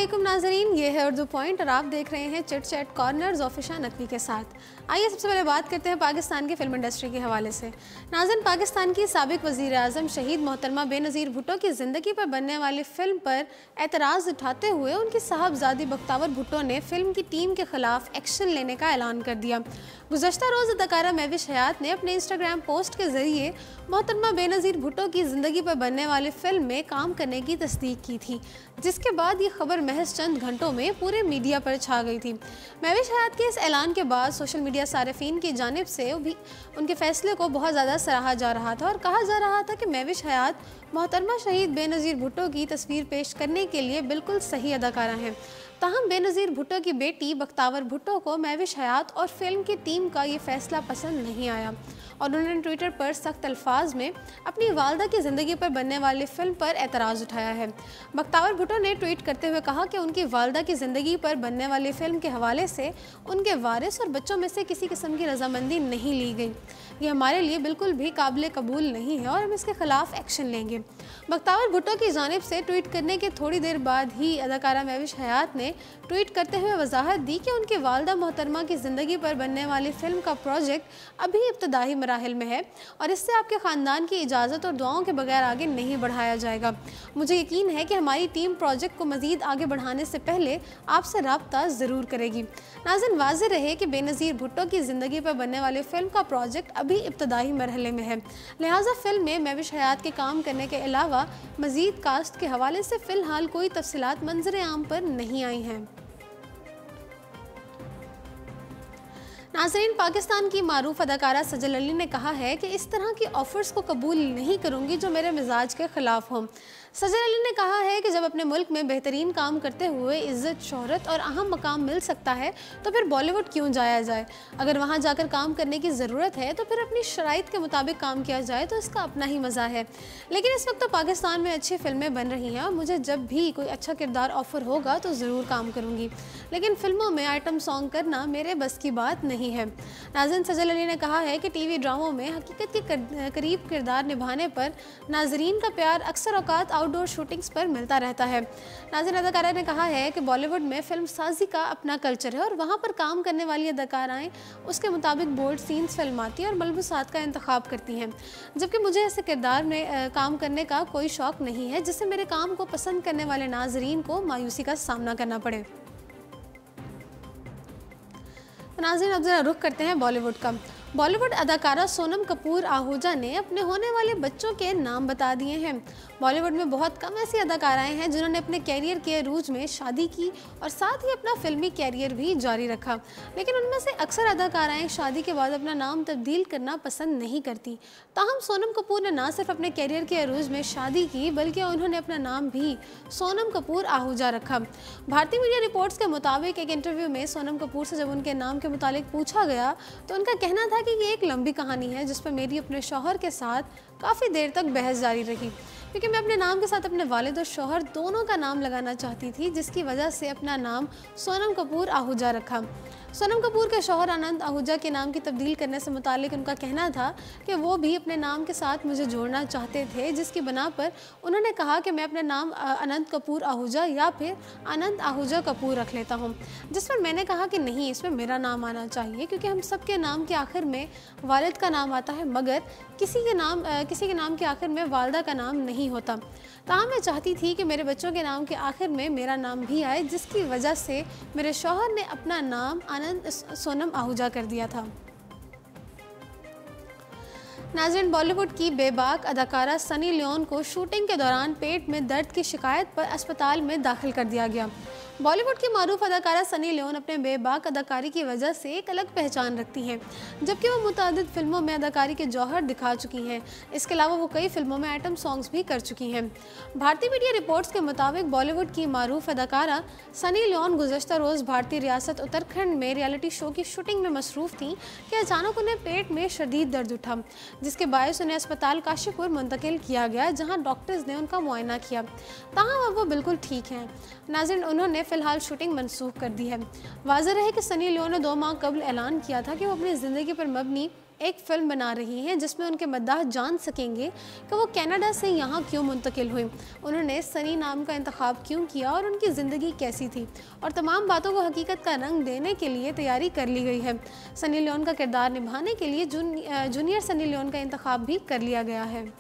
अस्सलामुअलैकुम नाजरीन, ये है उर्दू पॉइंट और आप देख रहे हैं चिट चैट कॉर्नर्स ऑफिशा नकवी के साथ। आइए सबसे पहले बात करते हैं पाकिस्तान की फिल्म इंडस्ट्री के हवाले से। नाज़रीन, पाकिस्तान की साबिक वज़ीर आज़म शहीद मोहतरमा बेनज़ीर भुट्टो की ज़िंदगी पर बनने वाली फ़िल्म पर एतराज़ उठाते हुए उनकी साहबजादी बख्तावर भुट्टो ने फ़िल्म की टीम के ख़िलाफ़ एक्शन लेने का ऐलान कर दिया। गुज़श्ता रोज़ अदाकारा महविश हयात ने अपने इंस्टाग्राम पोस्ट के ज़रिए मोहतरमा बेनज़ीर भुट्टो की ज़िंदगी पर बनने वाली फ़िल्म में काम करने की तस्दीक की थी, जिसके बाद ये खबर महज चंद घंटों में पूरे मीडिया पर छा गई थी। महविश हयात के इस ऐलान के बाद सोशल मीडिया सारिफीन की जानिब से भी उनके फैसले को बहुत ज़्यादा सराहा जा रहा था और कहा जा रहा था कि महविश हयात मोहतरमा शहीद बेनज़ीर भुट्टो की तस्वीर पेश करने के लिए बिल्कुल सही अदाकारा हैं। ताहम बेनज़ीर भुट्टो की बेटी बख्तावर भुट्टो को महविश हयात और फिल्म की टीम का ये फैसला पसंद नहीं आया और उन्होंने ट्विटर पर सख्त अल्फाज में अपनी वालदा की ज़िंदगी पर बनने वाली फ़िल्म पर एतराज़ उठाया है। बख्तावर भुट्टो ने ट्वीट करते हुए कहा कि उनकी वालदा की ज़िंदगी पर बनने वाली फ़िल्म के हवाले से उनके वारिस और बच्चों में से किसी किस्म की रजामंदी नहीं ली गई। ये हमारे लिए बिल्कुल भी काबिल कबूल नहीं है और हम इसके ख़िलाफ़ एक्शन लेंगे। बख्तावर भुट्टो की जानिब से ट्वीट करने के थोड़ी देर बाद ही अदाकारा महविश हयात ने ट्वीट करते हुए वजाहत दी कि उनकी वालदा मोहतरमा की ज़िंदगी पर बनने वाली फ़िल्म का प्रोजेक्ट अभी इब्तदाई मराहिल में है और इससे आपके ख़ानदान की इजाज़त और दुआओं के बगैर आगे नहीं बढ़ाया जाएगा। मुझे यकीन है कि हमारी टीम प्रोजेक्ट को मज़ीद आगे बढ़ाने से पहले आपसे रब्ता ज़रूर करेगी। नाज़रीन, वाज़ेह रहे कि बेनज़ीर भुट्टो की ज़िंदगी पर बनने वाली फ़िल्म का प्रोजेक्ट अभी इब्तदाई मरहले में है, लिहाजा फ़िल्म में महविश हयात के काम करने के अलावा मज़ीद कास्ट के हवाले से फ़िलहाल कोई तफसीलात मंजर आम पर नहीं आई हैं। नाज़रीन, पाकिस्तान की मारूफ अदाकारा सजल अली ने कहा है कि इस तरह की ऑफ़र्स को कबूल नहीं करूँगी जो मेरे मिजाज के ख़िलाफ़ हों। सजल अली ने कहा है कि जब अपने मुल्क में बेहतरीन काम करते हुए इज़्ज़त, शोहरत और अहम मकाम मिल सकता है तो फिर बॉलीवुड क्यों जाया जाए। अगर वहाँ जाकर काम करने की ज़रूरत है तो फिर अपनी शराइत के मुताबिक काम किया जाए तो इसका अपना ही मज़ा है। लेकिन इस वक्त तो पाकिस्तान में अच्छी फिल्में बन रही हैं और मुझे जब भी कोई अच्छा किरदार ऑफ़र होगा तो ज़रूर काम करूँगी, लेकिन फ़िल्मों में आइटम सॉन्ग करना मेरे बस की बात नहीं है। नाज़रीन, सजल अली ने कहा है कि टीवी ड्रामों में हकीकत के करीब किरदार निभाने पर नाजरीन का प्यार अक्सर औकात आउटडोर शूटिंग्स पर मिलता रहता है। नाज़रीन, अदाकारा ने कहा है कि बॉलीवुड में फिल्म साजी का अपना कल्चर है और वहाँ पर काम करने वाली अदाकाराएँ उसके मुताबिक बोल्ड सीन्स फिल्माती और मलबूसात का इंतखाब करती हैं, जबकि मुझे ऐसे किरदार में काम करने का कोई शौक़ नहीं है जिससे मेरे काम को पसंद करने वाले नाजरीन को मायूसी का सामना करना पड़े। नाज़रीन, अब ज़रा रुख करते हैं बॉलीवुड का। बॉलीवुड अदाकारा सोनम कपूर आहूजा ने अपने होने वाले बच्चों के नाम बता दिए हैं। बॉलीवुड में बहुत कम ऐसी अदाकाराएं हैं जिन्होंने अपने कैरियर के अरूज में शादी की और साथ ही अपना फिल्मी कैरियर भी जारी रखा, लेकिन उनमें से अक्सर अदाकाराएं शादी के बाद अपना नाम तब्दील करना पसंद नहीं करती। ताहम सोनम कपूर ने ना सिर्फ अपने कैरियर के अरूज में शादी की बल्कि उन्होंने अपना नाम भी सोनम कपूर आहूजा रखा। भारतीय मीडिया रिपोर्ट्स के मुताबिक एक इंटरव्यू में सोनम कपूर से जब उनके नाम के मुतालिक पूछा गया तो उनका कहना था कि ये एक लंबी कहानी है जिस पर मेरी अपने शौहर के साथ काफ़ी देर तक बहस जारी रही, क्योंकि मैं अपने नाम के साथ अपने वालिद और शौहर दोनों का नाम लगाना चाहती थी, जिसकी वजह से अपना नाम सोनम कपूर आहूजा रखा। सोनम कपूर के शौहर आनंद आहूजा के नाम की तब्दील करने से मुतालिक उनका कहना था कि वो भी अपने नाम के साथ मुझे जोड़ना चाहते थे, जिसकी बना पर उन्होंने कहा कि मैं अपना नाम अनंत कपूर आहूजा या फिर अनंत आहूजा कपूर रख लेता हूँ, जिस पर मैंने कहा कि नहीं, इसमें मेरा नाम आना चाहिए क्योंकि हम सब के नाम के आखिर में वालिद का नाम आता है, मगर किसी के नाम के आखिर में वालदा का नाम नहीं होता। ताहम मैं चाहती थी कि मेरे बच्चों के नाम के आखिर में मेरा नाम भी आए, जिसकी वजह से मेरे शौहर ने अपना नाम आनंद सोनम आहूजा कर दिया था। नाज़रीन, बॉलीवुड की बेबाक अदाकारा सनी लियोन को शूटिंग के दौरान पेट में दर्द की शिकायत पर अस्पताल में दाखिल कर दिया गया। बॉलीवुड की मारूफ अदाकारा सनी लियोन अपने बेबाक अदाकारी की वजह से एक अलग पहचान रखती हैं, जबकि वो मुतादिद फिल्मों में अदाकारी के जौहर दिखा चुकी हैं। इसके अलावा वो कई फिल्मों में आइटम सॉन्ग्स भी कर चुकी हैं। भारतीय मीडिया रिपोर्ट्स के मुताबिक बॉलीवुड की मारूफ अदाकारा सनी लियोन गुज़श्ता रोज़ भारतीय रियासत उत्तराखंड में रियलिटी शो की शूटिंग में मसरूफ़ थी कि अचानक उन्हें पेट में शदीद दर्द उठा, जिसके बायस उन्हें अस्पताल काशीपुर मुंतकिल किया गया, जहाँ डॉक्टर्स ने उनका मुआयना किया। ताहम अब वो बिल्कुल ठीक हैं। नाज़रीन, उन्होंने फ़िलहाल शूटिंग मनसूख कर दी है। वाज़ेह रहे कि सनी लियोन ने 2 माह कबल ऐलान किया था कि वो अपनी ज़िंदगी पर मबनी एक फिल्म बना रही हैं जिसमें उनके मद्दाह जान सकेंगे कि वो कनाडा से यहाँ क्यों मुंतकिल हुई, उन्होंने सनी नाम का इंतखाब क्यों किया और उनकी ज़िंदगी कैसी थी, और तमाम बातों को हकीकत का रंग देने के लिए तैयारी कर ली गई है। सनी लियोन का किरदार निभाने के लिए जूनियर सनी लियोन का इंतखाब भी कर लिया गया है।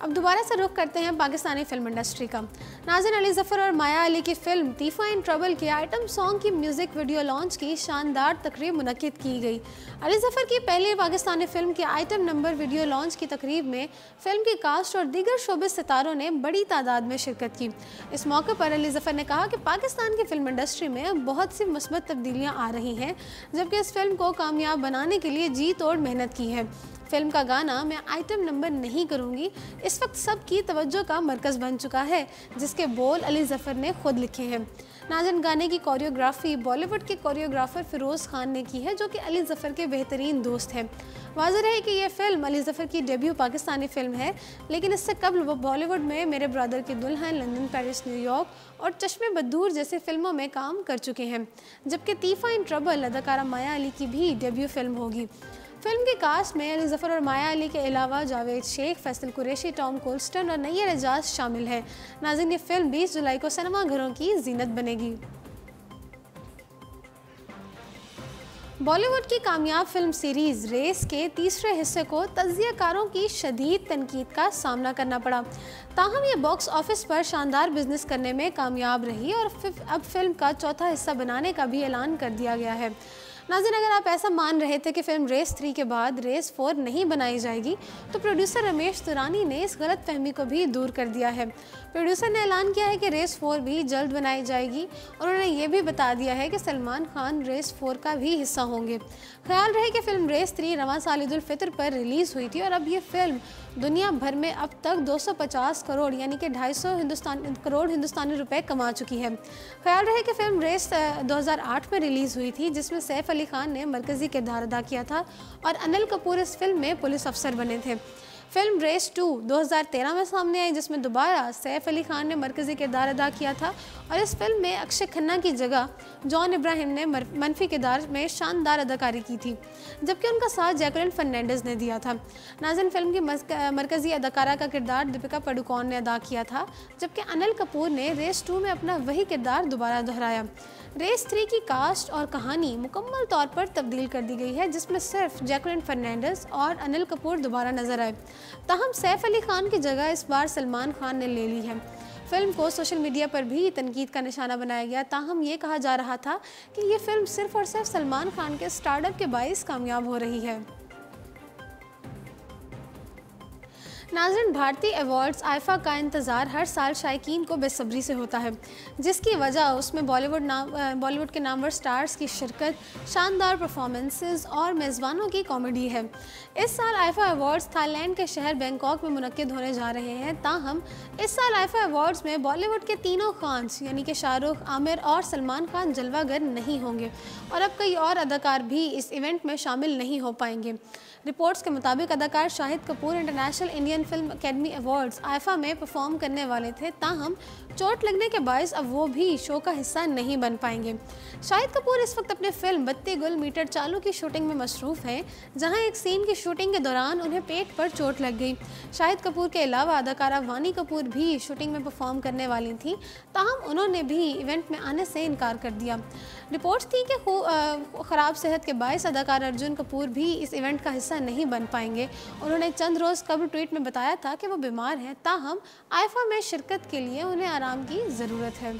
अब दोबारा से रुख करते हैं पाकिस्तानी फिल्म इंडस्ट्री का। नाज़िन अली ज़फ़र और माया अली की फिल्म तीफ़ा इन ट्रबल के आइटम सॉन्ग की म्यूज़िक वीडियो लॉन्च की शानदार तकरीब मुनक्किद की गई। अली ज़फ़र की पहली पाकिस्तानी फिल्म के आइटम नंबर वीडियो लॉन्च की तकरीब में फिल्म की कास्ट और दीगर शोबिस सितारों ने बड़ी तादाद में शिरकत की। इस मौके पर अली ज़फ़र ने कहा कि पाकिस्तान की फिल्म इंडस्ट्री में बहुत सी मुस्बत तब्दीलियाँ आ रही हैं, जबकि इस फिल्म को कामयाब बनाने के लिए जी तोड़ मेहनत की है। फिल्म का गाना मैं आइटम नंबर नहीं करूंगी इस वक्त सबकी तवज्जो का मरकज़ बन चुका है, जिसके बोल अली ज़फ़र ने खुद लिखे हैं। नाज़िन गाने की कोरियोग्राफी बॉलीवुड के कोरियोग्राफर फ़िरोज़ खान ने की है, जो कि अली ज़फ़र के बेहतरीन दोस्त हैं। वाज़ेह है कि यह फ़िल्म अली ज़फ़र की डेब्यू पाकिस्तानी फ़िल्म है, लेकिन इससे कबल वो बॉलीवुड में मेरे ब्रदर की दुल्हन, लंदन, पेरिस, न्यूयॉर्क और चश्मे बदूर जैसे फिल्मों में काम कर चुके हैं, जबकि तीफ़ा इन ट्रबल अदाकारा माया अली की भी डेब्यू फिल्म होगी। फिल्म की कास्ट में अली ज़फ़र और माया अली के अलावा जावेद शेख, फैसल कुरैशी, टॉम कोल्स्टन और नैयर एजाज शामिल हैं। नाज़िन ये फिल्म 20 जुलाई को सिनेमा घरों की जीनत बनेगी। बॉलीवुड की कामयाब फिल्म सीरीज़ रेस के तीसरे हिस्से को तज्ज़ियाकारों की शदीद तनकीद का सामना करना पड़ा, ताहम ये बॉक्स ऑफिस पर शानदार बिजनेस करने में कामयाब रही और अब फिल्म का चौथा हिस्सा बनाने का भी ऐलान कर दिया गया है। नाज़िन, अगर आप ऐसा मान रहे थे कि फिल्म रेस 3 के बाद रेस 4 नहीं बनाई जाएगी, तो प्रोड्यूसर रमेश तुरानी ने इस गलत फहमी को भी दूर कर दिया है। प्रोड्यूसर ने ऐलान किया है कि रेस 4 भी जल्द बनाई जाएगी और उन्होंने ये भी बता दिया है कि सलमान खान रेस 4 का भी हिस्सा होंगे। ख्याल रहे कि फिल्म रेस 3 रवां साल ईद उल फितर पर रिलीज़ हुई थी और अब ये फिल्म दुनिया भर में अब तक 250 करोड़ यानी कि 250 करोड़ हिंदुस्तानी रुपए कमा चुकी है। ख्याल रहे कि फिल्म रेस 2008 में रिलीज़ हुई थी, जिसमें सैफ अली खान ने मरकज़ी किरदार अदा किया था और अनिल कपूर इस फिल्म में पुलिस अफसर बने थे। फिल्म रेस 2 2013 में सामने आई, जिसमें दोबारा सैफ अली खान ने मरकज़ी किरदार अदा किया था और इस फिल्म में अक्षय खन्ना की जगह जॉन इब्राहिम ने मनफी किरदार में शानदार अदाकारी की थी, जबकि उनका साथ जैकलिन फर्नांडिस ने दिया था। नाज़िन, फिल्म की मरकज़ी अदाकारा का किरदार दीपिका पादुकोण ने अदा किया था, जबकि अनिल कपूर ने रेस 2 में अपना वही किरदार दोबारा दोहराया। रेस 3 की कास्ट और कहानी मुकम्मल तौर पर तब्दील कर दी गई है, जिसमें सिर्फ जैकलिन फर्नांडिस और अनिल कपूर दोबारा नजर आए। ताहम सैफ अली खान की जगह इस बार सलमान खान ने ले ली है। फिल्म को सोशल मीडिया पर भी तनकीद का निशाना बनाया गया, ताहम ये कहा जा रहा था कि ये फिल्म सिर्फ और सिर्फ सलमान खान के स्टार्टअप के बाइस कामयाब हो रही है। नाज़रीन, भारतीय अवार्ड्स आईफा का इंतज़ार हर साल शायकीन को बेसब्री से होता है, जिसकी वजह उसमें बॉलीवुड के नामवर स्टार्स की शिरकत, शानदार परफॉर्मेंसेस और मेज़बानों की कॉमेडी है। इस साल आईफा अवार्ड्स थाईलैंड के शहर बैंकॉक में मुनक्किद होने जा रहे हैं। ताहम इस साल आईफा अवार्ड्स में बॉलीवुड के तीनों खान्स यानी कि शाहरुख, आमिर और सलमान खान जलवागर नहीं होंगे और अब कई और अदाकार भी इस इवेंट में शामिल नहीं हो पाएंगे। रिपोर्ट्स के मुताबिक अदाकार Shahid Kapoor international Indian film academy awards IIFA में परफॉर्म करने वाले थे, ताहम चोट लगने के बायस अब वो भी शो का हिस्सा नहीं बन पाएंगे। शाहिद कपूर इस वक्त अपने फिल्म बत्ती गुल मीटर चालू की शूटिंग में मसरूफ़ हैं, जहां एक सीन की शूटिंग के दौरान उन्हें पेट पर चोट लग गई। शाहिद कपूर के अलावा अदाकारा वानी कपूर भी शूटिंग में परफॉर्म करने वाली थी, ताहम उन्होंने भी इवेंट में आने से इनकार कर दिया। रिपोर्ट्स थी कि ख़राब सेहत के बायस अदाकार अर्जुन कपूर भी इस इवेंट का हिस्सा नहीं बन पाएंगे। उन्होंने चंद रोज़ कबल ट्वीट में बताया था कि वो बीमार हैं, ताहम आईफा में शिरकत के लिए उन्हें आराम की ज़रूरत है।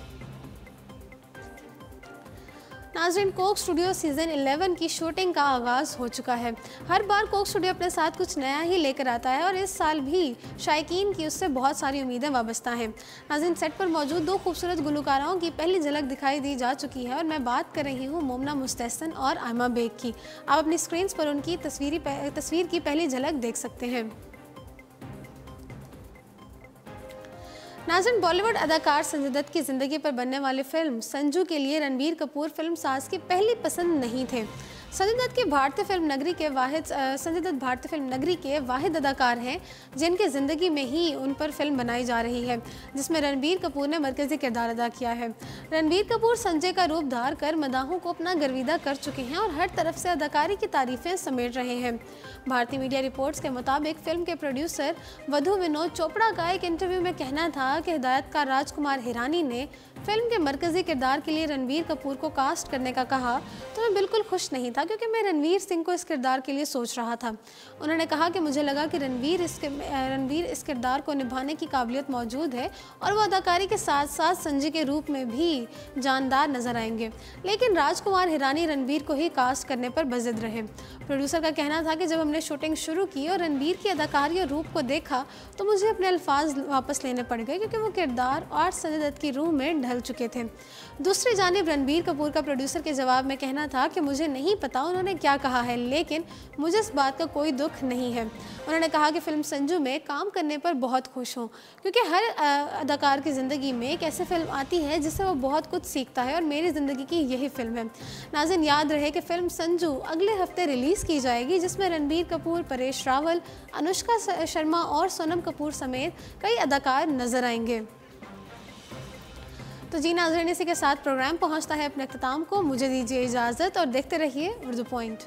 नाज़रीन, कोक स्टूडियो सीज़न 11 की शूटिंग का आगाज़ हो चुका है। हर बार कोक स्टूडियो अपने साथ कुछ नया ही लेकर आता है और इस साल भी शायकीन की उससे बहुत सारी उम्मीदें वाबस्ता हैं। नाज़रीन, सेट पर मौजूद दो खूबसूरत गुलकाराओं की पहली झलक दिखाई दी जा चुकी है और मैं बात कर रही हूँ मोमना मुस्तहसन और आयमा बेग की। आप अपनी स्क्रीन पर उनकी तस्वीर की पहली झलक देख सकते हैं। नाज़रीन, बॉलीवुड अदाकार संजय दत्त की ज़िंदगी पर बनने वाली फिल्म संजू के लिए रणबीर कपूर फिल्म साज की पहली पसंद नहीं थे। संजय दत्त भारतीय फिल्म नगरी के वाहिद अदाकार हैं जिनकी ज़िंदगी में ही उन पर फिल्म बनाई जा रही है, जिसमें रणबीर कपूर ने मरकज़ी किरदार अदा किया है। रणबीर कपूर संजय का रूप धार कर मदाहों को अपना गर्विदा कर चुके हैं और हर तरफ से अदाकारी की तारीफें समेट रहे हैं। भारतीय मीडिया रिपोर्ट्स के मुताबिक फिल्म के प्रोड्यूसर वधु विनोद चोपड़ा का एक इंटरव्यू में कहना था कि हिदायतकार राजकुमार हिरानी ने फिल्म के मरकजी किरदार के लिए रणबीर कपूर को कास्ट करने का कहा तो मैं बिल्कुल खुश नहीं था, क्योंकि मैं रणवीर सिंह को इस किरदार के लिए सोच रहा था। उन्होंने कहा कि मुझे लगा कि रणबीर इस किरदार को निभाने की काबिलियत मौजूद है और वो अदाकारी के साथ साथ संजय के रूप में भी जानदार नजर आएंगे, लेकिन राजकुमार हिरानी रणबीर को ही कास्ट करने पर बजिद रहे। प्रोड्यूसर का कहना था कि जब हमने शूटिंग शुरू की और रणबीर की अदाकारी और रूप को देखा तो मुझे अपने अल्फाज वापस लेने पड़ गए, क्योंकि वो किरदार और संजय दत्त की रूह में ढल चुके थे। दूसरी जानिब रणबीर कपूर का प्रोड्यूसर के जवाब में कहना था कि मुझे नहीं पता उन्होंने क्या कहा है, लेकिन मुझे इस बात का कोई दुख नहीं है। उन्होंने कहा कि फिल्म संजू में काम करने पर बहुत खुश हूँ, क्योंकि हर अदाकार की ज़िंदगी में एक ऐसी फिल्म आती है जिससे वो बहुत कुछ सीखता है और मेरी ज़िंदगी की यही फिल्म है। नाज़रीन, याद रहे कि फिल्म संजू अगले हफ्ते रिलीज़ की जाएगी, जिसमें रणबीर कपूर, परेश रावल, अनुष्का शर्मा और सोनम कपूर समेत कई अदाकार नजर आएंगे। तो जी नाज़रीन, इसी के साथ प्रोग्राम पहुंचता है अपने अख्ताम को। मुझे दीजिए इजाज़त और देखते रहिए उर्दू पॉइंट।